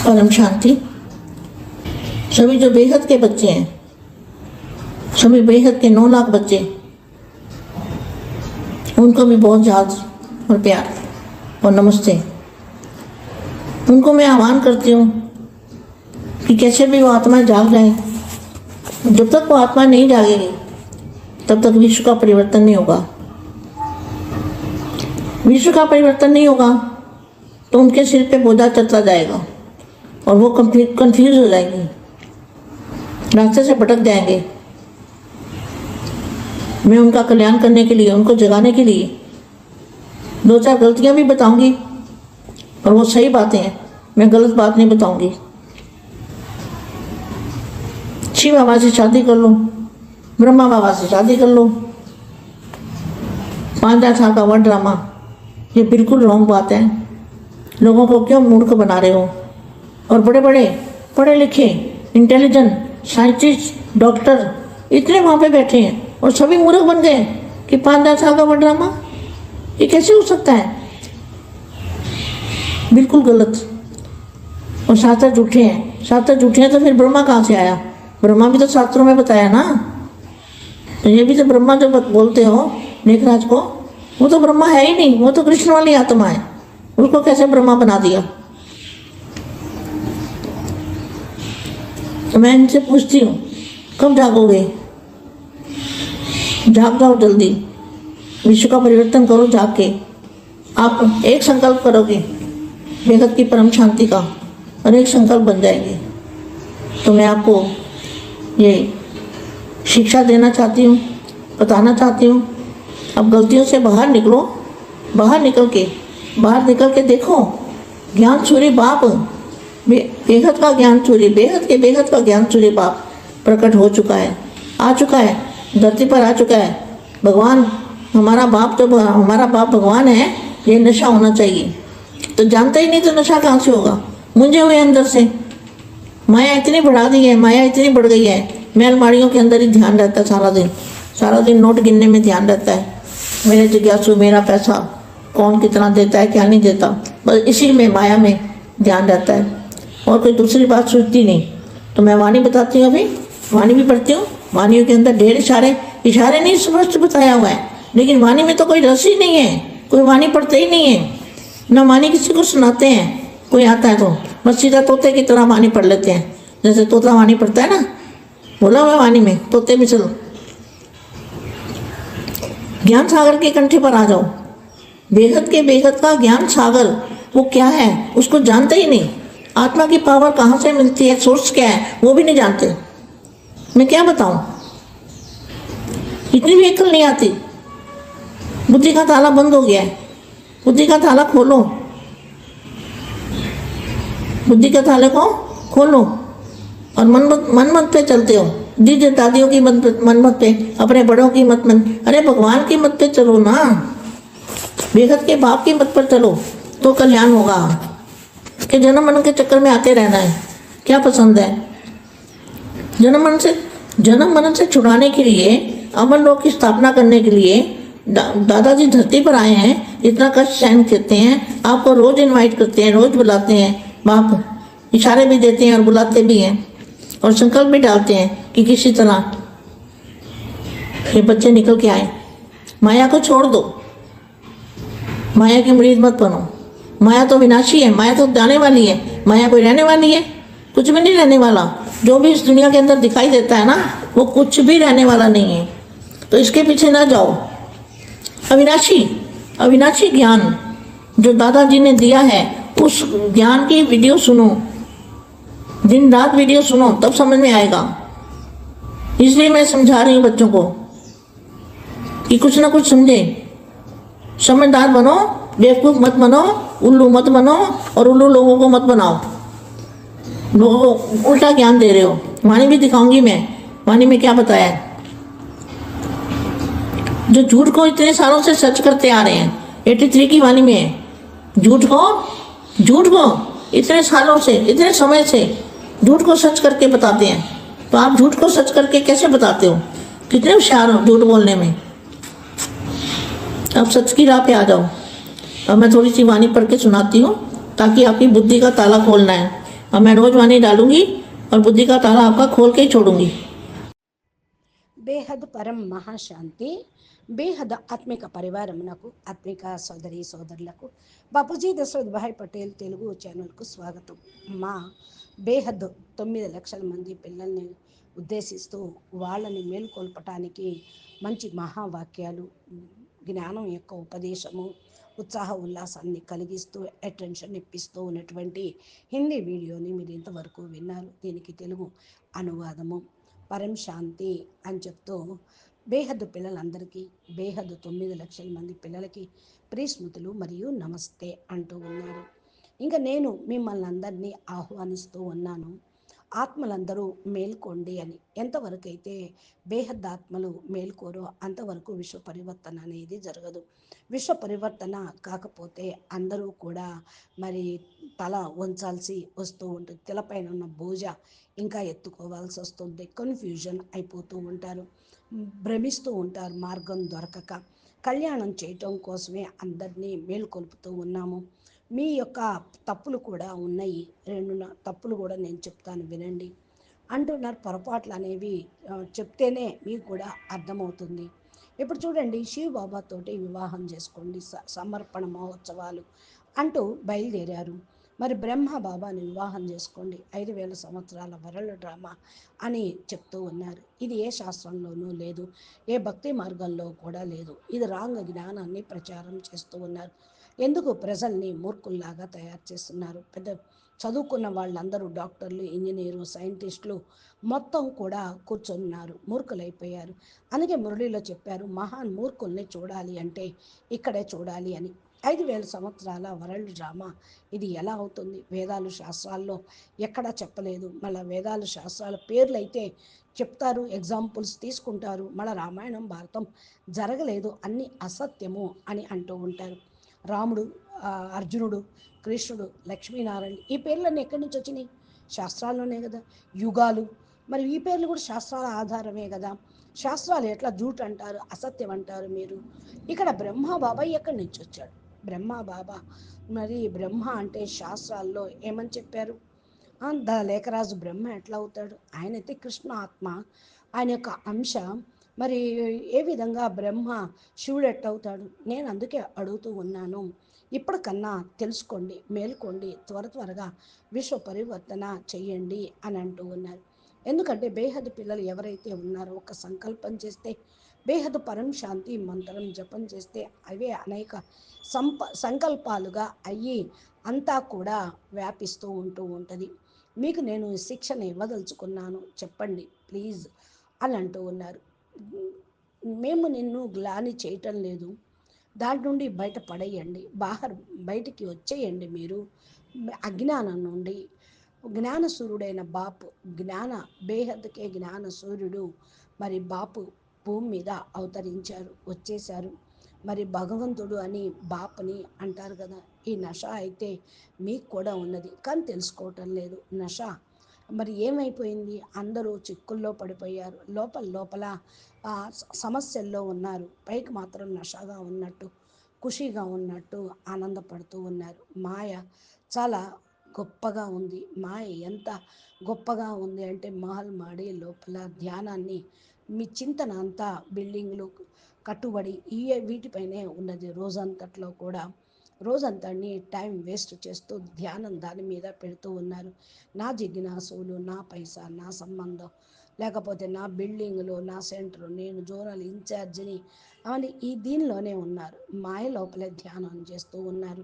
परम शांति। सभी जो बेहद के बच्चे हैं, सभी बेहद के 9 लाख बच्चे, उनको भी बहुत याद और प्यार और नमस्ते। उनको मैं आह्वान करती हूँ कि कैसे भी वो आत्माएं जाग जाए। जब तक वो आत्मा नहीं जागेगी तब तक विश्व का परिवर्तन नहीं होगा। विश्व का परिवर्तन नहीं होगा तो उनके सिर पे बोझा चलता जाएगा और वो कंफ्यूज हो जाएंगे, रास्ते से भटक जाएंगे। मैं उनका कल्याण करने के लिए, उनको जगाने के लिए 2-4 गलतियां भी बताऊंगी और वो सही बातें हैं, मैं गलत बात नहीं बताऊंगी। शिव बाबा से शादी कर लो, ब्रह्मा बाबा से शादी कर लो, 5,000 साल का वर्ड ड्रामा, ये बिल्कुल रॉन्ग बात है। लोगों को क्यों मूर्ख बना रहे हो? और बड़े बड़े पढ़े लिखे इंटेलिजेंट साइंटिस्ट डॉक्टर इतने वहाँ पे बैठे हैं और सभी मूर्ख बन गए कि 5,000 साल का वर्ड ड्रामा, ये कैसे हो सकता है? बिल्कुल गलत। और शास्त्र झूठे हैं। शास्त्र झूठे हैं तो फिर ब्रह्मा कहाँ से आया? ब्रह्मा भी तो शास्त्रों में बताया ना। तो ये भी तो ब्रह्मा जो बोलते हो मेघराज को, वो तो ब्रह्मा है ही नहीं, वो तो कृष्ण वाली आत्मा है। उसको कैसे ब्रह्मा बना दिया? तो मैं इनसे पूछती हूँ, कब जागोगे? जाग जाओ जल्दी, विश्व का परिवर्तन करो जाग के। आप एक संकल्प करोगे बेहद की परम शांति का और एक संकल्प बन जाएंगे। तो मैं आपको ये शिक्षा देना चाहती हूँ, बताना चाहती हूँ। अब गलतियों से बाहर निकलो, बाहर निकल के देखो, ज्ञान सूर्य बाप, बेहद का ज्ञान सूर्य, बेहद का ज्ञान सूर्य बाप प्रकट हो चुका है, आ चुका है, धरती पर आ चुका है। भगवान हमारा बाप, तो हमारा बाप भगवान है। ये नशा होना चाहिए। तो जानते ही नहीं तो नशा कहाँ से होगा? मुझे हुए अंदर से माया इतनी बढ़ा दी है, माया इतनी बढ़ गई है। मैं अलमारियों के अंदर ही ध्यान रहता है सारा दिन नोट गिनने में ध्यान रहता है। मेरे जिज्ञासु, मेरा पैसा कौन कितना देता है क्या नहीं देता, बस इसी में माया में ध्यान रहता है और कोई दूसरी बात सोचती नहीं। तो मैं वाणी बताती हूँ, अभी वाणी भी पढ़ती हूँ। वाणियों के अंदर ढेर इशारे नहीं स्पष्ट बताया हुआ है, लेकिन वाणी में तो कोई रस ही नहीं है। कोई वाणी पढ़ते ही नहीं है, ना वाणी किसी को सुनाते हैं। कोई आता है तो बस सीधा तोते की तरह वाणी पढ़ लेते हैं, जैसे तोता वाणी पढ़ता है ना, बोला हुआ वाणी में तोते भी। चलो ज्ञान सागर के कंठे पर आ जाओ। बेहद का ज्ञान सागर वो क्या है उसको जानते ही नहीं। आत्मा की पावर कहाँ से मिलती है, सोर्स क्या है, वो भी नहीं जानते। मैं क्या बताऊं, इतनी भी अक्ल नहीं आती। बुद्धि का ताला बंद हो गया है, बुद्धि का ताला खोलो, बुद्धि के ताले को खोलो। और मन मत पे चलते हो, दीदी दादियों की मन मत पे, अपने बड़ों की मत अरे भगवान की मत पे चलो ना, बेहद के बाप की मत पर चलो तो कल्याण होगा। कि जन्म मन के चक्कर में आते रहना है, क्या पसंद है? जन्म मन से छुड़ाने के लिए, अमर लोक की स्थापना करने के लिए दादाजी धरती पर आए हैं। इतना कष्ट सहन करते हैं, आपको रोज इनवाइट करते हैं, रोज बुलाते हैं। बाप इशारे भी देते हैं और बुलाते भी हैं और संकल्प भी डालते हैं कि किसी तरह ये बच्चे निकल के आए। माया को छोड़ दो, माया की मुरीद मत बनो। माया तो विनाशी है, माया तो जाने वाली है, माया कोई रहने वाली है? कुछ भी नहीं रहने वाला। जो भी इस दुनिया के अंदर दिखाई देता है ना, वो कुछ भी रहने वाला नहीं है। तो इसके पीछे ना जाओ। अविनाशी ज्ञान जो दादाजी ने दिया है, उस ज्ञान की वीडियो सुनो, दिन रात वीडियो सुनो, तब समझ में आएगा। इसलिए मैं समझा रही हूँ बच्चों को कि कुछ ना कुछ समझे, समझदार बनो, बेवकूफ मत बनो, उल्लू मत बनो और उल्लू लोगों को मत बनाओ। लोगों को उल्टा ज्ञान दे रहे हो। वाणी भी दिखाऊंगी मैं, वाणी में क्या बताया है। जो झूठ को इतने सालों से सच करते आ रहे हैं, 83 की वाणी में है। झूठ को इतने सालों से, इतने समय से झूठ को सच करके बताते हैं। तो आप झूठ को सच करके कैसे बताते हो? कितने होशियार हो झूठ बोलने में। अब सच की राह पे आ जाओ। अब मैं थोड़ी सी वाणी पढ़ के सुनाती हूँ ताकि आपकी बुद्धि का ताला खोलना है। अब मैं रोज वाणी डालूंगी और बुद्धि का ताला आपका खोल के छोड़ूंगी। బేహద్ పరం మహాశాంతి. బేహద్ ఆత్మిక పరివారమునకు, ఆత్మిక సోదరి సోదరులకు బాపూజీ దశరథ్ భాయ్ పటేల్ తెలుగు ఛానల్కు స్వాగతం. మా బేహద్ 9 లక్షల మంది పిల్లల్ని ఉద్దేశిస్తూ వాళ్ళని మేల్కొల్పటానికి మంచి మహావాక్యాలు, జ్ఞానం యొక్క ఉపదేశము, ఉత్సాహ ఉల్లాసాన్ని కలిగిస్తూ అటెన్షన్ ఇప్పిస్తూ ఉన్నటువంటి హిందీ వీడియోని మీరు ఇంతవరకు విన్నారు. దీనికి తెలుగు అనువాదము పరం శాంతి అని చెప్తూ బేహద్దు పిల్లలందరికీ, బేహద్దు 9 లక్షల మంది పిల్లలకి ప్రీస్మృతులు మరియు నమస్తే అంటూ ఉన్నారు. ఇంకా నేను మిమ్మల్ని అందరినీ ఆహ్వానిస్తూ ఉన్నాను, ఆత్మలందరూ మేల్కోండి అని. ఎంతవరకు అయితే బేహద్దాత్మలు మేల్కోరో అంతవరకు విశ్వ పరివర్తన అనేది జరగదు. విశ్వ పరివర్తన కాకపోతే అందరూ కూడా మరి తల వంచాల్సి వస్తూ ఉంటుంది. తలపైన ఉన్న బోజ ఇంకా ఎత్తుకోవాల్సి వస్తుంది. కన్ఫ్యూజన్ అయిపోతూ ఉంటారు, భ్రమిస్తూ ఉంటారు మార్గం దొరకక. కళ్యాణం చేయటం కోసమే అందరినీ మేల్కొల్పుతూ ఉన్నాము. మీ యొక్క తప్పులు కూడా ఉన్నాయి, 2 తప్పులు కూడా నేను చెప్తాను వినండి అంటున్నారు. పొరపాట్లు అనేవి చెప్తేనే మీకు కూడా అర్థమవుతుంది. ఇప్పుడు చూడండి, శివ బాబాతోటి వివాహం చేసుకోండి, సమర్పణ మహోత్సవాలు అంటూ బయలుదేరారు. మరి బ్రహ్మ బాబాని వివాహం చేసుకోండి, 5000 సంవత్సరాల వరల్డ్ డ్రామా అని చెప్తూ ఉన్నారు. ఇది ఏ శాస్త్రంలోనూ లేదు, ఏ భక్తి మార్గంలో కూడా లేదు. ఇది రాంగ్ జ్ఞానాన్ని ప్రచారం చేస్తూ ఉన్నారు. ఎందుకు ప్రజల్ని మూర్ఖుల్లాగా తయారు చేస్తున్నారు? పెద్ద చదువుకున్న వాళ్ళందరూ డాక్టర్లు, ఇంజనీరు, సైంటిస్టులు మొత్తం కూడా కూర్చున్నారు, మూర్ఖులైపోయారు. అందుకే మురళిలో చెప్పారు, మహాన్ మూర్ఖుల్ని చూడాలి అంటే ఇక్కడే చూడాలి అని. 5000 సంవత్సరాల వరల్డ్ డ్రామా ఇది ఎలా అవుతుంది? వేదాలు శాస్త్రాల్లో ఎక్కడా చెప్పలేదు. మళ్ళీ వేదాలు శాస్త్రాల పేర్లు అయితే చెప్తారు, ఎగ్జాంపుల్స్ తీసుకుంటారు. మళ్ళీ రామాయణం భారతం జరగలేదు, అన్నీ అసత్యము అని అంటూ ఉంటారు. రాముడు, అర్జునుడు, కృష్ణుడు, లక్ష్మీనారాయణ, ఈ పేర్లన్నీ ఎక్కడి నుంచి వచ్చినాయి? శాస్త్రాల్లోనే కదా. యుగాలు, మరి ఈ పేర్లు కూడా శాస్త్రాల ఆధారమే కదా. శాస్త్రాలు ఎట్లా జూట్ అంటారు, అసత్యం అంటారు మీరు? ఇక్కడ బ్రహ్మ బాబా ఎక్కడి నుంచి వచ్చాడు? బ్రహ్మ బాబా, మరి బ్రహ్మ అంటే శాస్త్రాల్లో ఏమని చెప్పారు? లేఖరాజు బ్రహ్మ ఎట్లా అవుతాడు? ఆయనైతే కృష్ణ ఆత్మ, ఆయన యొక్క అంశ. మరి ఏ విధంగా బ్రహ్మ శివుడు ఎట్టవుతాడు? నేను అందుకే అడుగుతూ ఉన్నాను, ఇప్పటికన్నా తెలుసుకోండి, మేల్కోండి, త్వరగా విశ్వ పరివర్తన చెయ్యండి అని అంటూ ఉన్నారు. ఎందుకంటే బేహద్ పిల్లలు ఎవరైతే ఉన్నారో ఒక సంకల్పం చేస్తే, బేహద్ పరం శాంతి మంత్రం జపం చేస్తే అవే అనేక సంకల్పాలుగా అయ్యి అంతా కూడా వ్యాపిస్తూ ఉంటూ ఉంటుంది. మీకు నేను శిక్షణ ఇవ్వదలుచుకున్నాను, చెప్పండి ప్లీజ్ అని అంటూ ఉన్నారు. మేము నిన్ను గ్లాని చేయటం లేదు, దాని నుండి బయట పడేయండి, బయటికి వచ్చేయండి మీరు అజ్ఞానం నుండి. జ్ఞాన సూర్యుడైన బాపు, బేహద్కే జ్ఞాన సూర్యుడు మరి బాపు భూమి మీద అవతరించారు, వచ్చేశారు. మరి భగవంతుడు అని బాపుని అంటారు కదా. ఈ నష అయితే మీకు కూడా ఉన్నది, కానీ తెలుసుకోవటం లేదు నష. మరి ఏమైపోయింది? అందరూ చిక్కుల్లో పడిపోయారు, లోపల సమస్యల్లో ఉన్నారు. పైకి మాత్రం నషగా ఉన్నట్టు, ఖుషీగా ఉన్నట్టు ఆనందపడుతూ ఉన్నారు. మాయ చాలా గొప్పగా ఉంది. మాయ ఎంత గొప్పగా ఉంది అంటే, మహల్ మాడి లోపల ధ్యానాన్ని, మీ చింతన అంతా బిల్డింగ్లు కట్టుబడి వీటిపైనే ఉన్నది. రోజంతట్లో కూడా రోజంతని టైం వేస్ట్ చేస్తూ ధ్యానం దాని మీద పెడుతూ ఉన్నారు. నా జిజ్ఞాసులు, నా పైసా, నా సంబంధం, లేకపోతే నా బిల్డింగ్లు, నా సెంటరు, నేను జోనల్ ఇన్ఛార్జిని అని దీనిలోనే ఉన్నారు. మాయ లోపలే ధ్యానం చేస్తూ ఉన్నారు.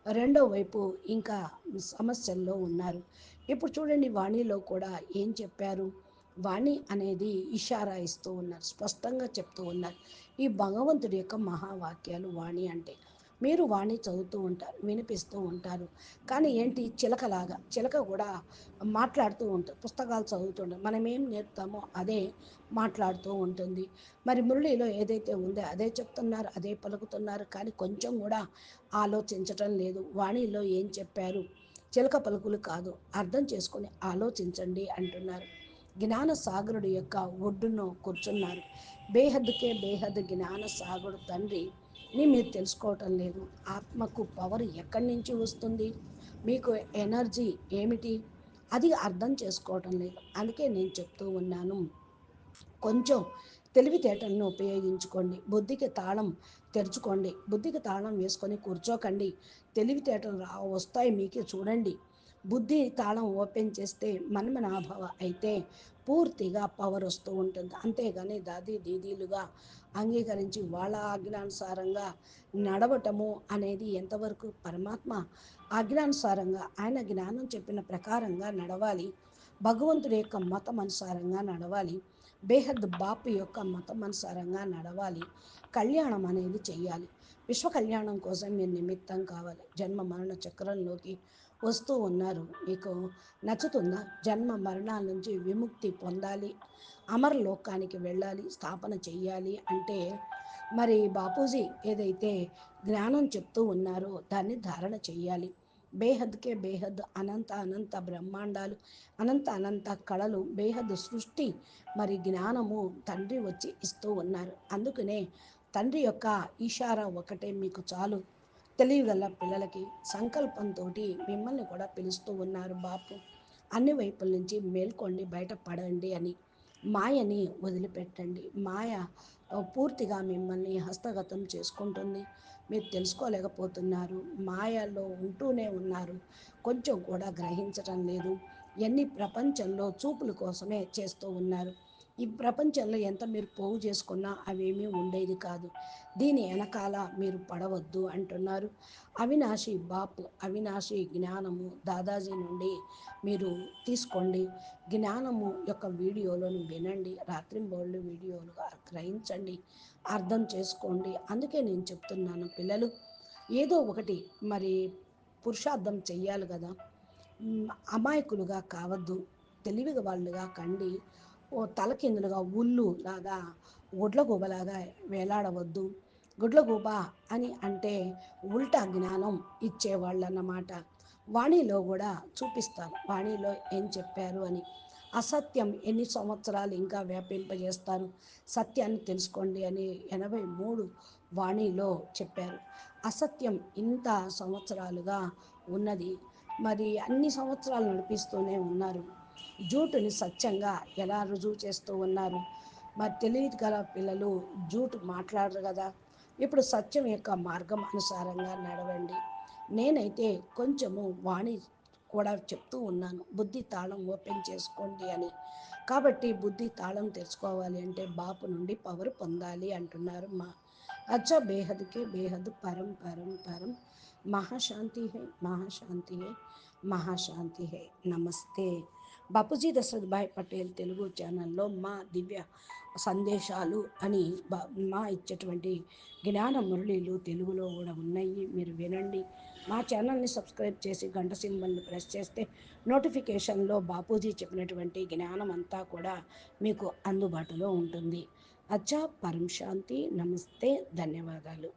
రెండో వైపు ఇంకా సమస్యల్లో ఉన్నారు. ఇప్పుడు చూడండి, వాణిలో కూడా ఏం చెప్పారు? వాణి అనేది ఇషారా ఇస్తూ ఉన్నారు, స్పష్టంగా చెప్తూ ఉన్నారు. ఈ భగవంతుడి యొక్క మహావాక్యాలు వాణి అంటే. మీరు వాణి చదువుతూ ఉంటారు, వినిపిస్తూ ఉంటారు, కానీ ఏంటి, చిలక కూడా మాట్లాడుతూ ఉంటుంది, పుస్తకాలు చదువుతుంటారు. మనం ఏం నేర్పుతామో అదే మాట్లాడుతూ ఉంటుంది. మరి మురళిలో ఏదైతే ఉందో అదే చెప్తున్నారు, అదే పలుకుతున్నారు, కానీ కొంచెం కూడా ఆలోచించటం లేదు. వాణిలో ఏం చెప్పారు? చిలక పలుకులు కాదు, అర్థం చేసుకొని ఆలోచించండి అంటున్నారు. జ్ఞాన సాగరుడు యొక్క ఒడ్డున కూర్చున్నారు. బేహద్ జ్ఞాన సాగరుడు తండ్రి ని మీరు తెలుసుకోవటం లేదు. ఆత్మకు పవర్ ఎక్కడి నుంచి వస్తుంది? మీకు ఎనర్జీ ఏమిటి? అది అర్థం చేసుకోవటం లేదు. అందుకే నేను చెప్తూ ఉన్నాను, కొంచెం తెలివితేటలను ఉపయోగించుకోండి. బుద్ధికి తాళం తెరుచుకోండి. బుద్ధికి తాళం వేసుకొని కూర్చోకండి. తెలివితేటలు వస్తాయి మీకే, చూడండి. బుద్ధి తాళం ఓపెన్ చేస్తే మన్మనాభవ అయితే పూర్తిగా పవర్ వస్తూ ఉంటుంది. అంతేగాని దాది దీదీలుగా అంగీకరించి వాళ్ళ ఆజ్ఞానుసారంగా నడవటము అనేది ఎంతవరకు? పరమాత్మ ఆజ్ఞానుసారంగా ఆయన జ్ఞానం చెప్పిన ప్రకారంగా నడవాలి. భగవంతుడి యొక్క మతం అనుసారంగా నడవాలి. బేహద్ బాపు యొక్క మతం అనుసారంగా నడవాలి. కళ్యాణం అనేది చెయ్యాలి. విశ్వ కళ్యాణం కోసం మీరు నిమిత్తం కావాలి. జన్మ మరణ చక్రంలోకి వస్తూ ఉన్నారు, మీకు నచ్చుతుందా? జన్మ మరణాల నుంచి విముక్తి పొందాలి, అమరలోకానికి వెళ్ళాలి, స్థాపన చెయ్యాలి అంటే మరి బాపూజీ ఏదైతే జ్ఞానం చెప్తూ ఉన్నారో దాన్ని ధారణ చెయ్యాలి. బేహద్కే బేహద్, అనంత అనంత బ్రహ్మాండాలు, అనంత అనంత కళలు, బేహద్ సృష్టి, మరి జ్ఞానము తండ్రి వచ్చి ఇస్తూ ఉన్నారు. అందుకనే తండ్రి యొక్క ఇషారా ఒకటే మీకు చాలు. తెలియగల పిల్లలకి సంకల్పంతో మిమ్మల్ని కూడా పిలుస్తూ ఉన్నారు బాపు. అన్ని వైపుల నుంచి మేల్కొండి, బయటపడండి అని. మాయని వదిలిపెట్టండి. మాయ పూర్తిగా మిమ్మల్ని హస్తగతం చేసుకుంటుంది. మీరు తెలుసుకోలేకపోతున్నారు. మాయలో ఉంటూనే ఉన్నారు, కొంచెం కూడా గ్రహించటం లేదు. ఎన్ని ప్రపంచంలో చూపుల కోసమే చేస్తూ ఉన్నారు. ఈ ప్రపంచంలో ఎంత మీరు పోగు చేసుకున్నా అవేమీ ఉండేది కాదు. దీని వెనకాల మీరు పడవద్దు అంటున్నారు. అవినాశి బాపు, అవినాశి జ్ఞానము దాదాజీ నుండి మీరు తీసుకోండి. జ్ఞానము యొక్క వీడియోలను వినండి, రాత్రింబోళ్ళు వీడియోలుగా గ్రహించండి, అర్థం చేసుకోండి. అందుకే నేను చెప్తున్నాను, పిల్లలు ఏదో ఒకటి మరి పురుషార్థం చెయ్యాలి కదా. అమాయకులుగా కావద్దు, తెలివిగా వాళ్ళుగా కండి. ఓ తలకిందులుగా ఉల్లు లాగా, గుడ్లగూబలాగా వేలాడవద్దు. గుడ్లగూబ అని అంటే ఉల్టా జ్ఞానం ఇచ్చేవాళ్ళు అన్నమాట. వాణిలో కూడా చూపిస్తాను, వాణిలో ఏం చెప్పారు అని. అసత్యం ఎన్ని సంవత్సరాలు ఇంకా వ్యాపింపజేస్తారు, సత్యాన్ని తెలుసుకోండి అని 83 వాణిలో చెప్పారు. అసత్యం ఇంత సంవత్సరాలుగా ఉన్నది, మరి అన్ని సంవత్సరాలు నడిపిస్తూనే ఉన్నారు. జూటుని సత్యంగా ఎలా రుజువు చేస్తూ ఉన్నారు. మరి తెలియదు గల పిల్లలు జూటు మాట్లాడరు కదా. ఇప్పుడు సత్యం యొక్క మార్గం అనుసారంగా నడవండి. నేనైతే కొంచెము వాణి కూడా చెప్తూ ఉన్నాను, బుద్ధి తాళం ఓపెన్ చేసుకోండి అని. కాబట్టి బుద్ధి తాళం తెరుచుకోవాలి అంటే బాపు నుండి పవర్ పొందాలి అంటున్నారు మా. अच्छा बेहद के बेहद परम परम परम महाशांति है, महाशांति है, మహాశాంతి హే. నమస్తే. బాపూజీ దశరథ్ భాయ్ పటేల్ తెలుగు ఛానల్లో మా దివ్య సందేశాలు అని మా ఇచ్చేటువంటి జ్ఞాన మురళీలు తెలుగులో కూడా ఉన్నాయి, మీరు వినండి. మా ఛానల్ని సబ్స్క్రైబ్ చేసి గంట సింబల్ని ప్రెస్ చేస్తే నోటిఫికేషన్లో బాపూజీ చెప్పినటువంటి జ్ఞానం అంతా కూడా మీకు అందుబాటులో ఉంటుంది. అచ్చా, పరం శాంతి. నమస్తే, ధన్యవాదాలు.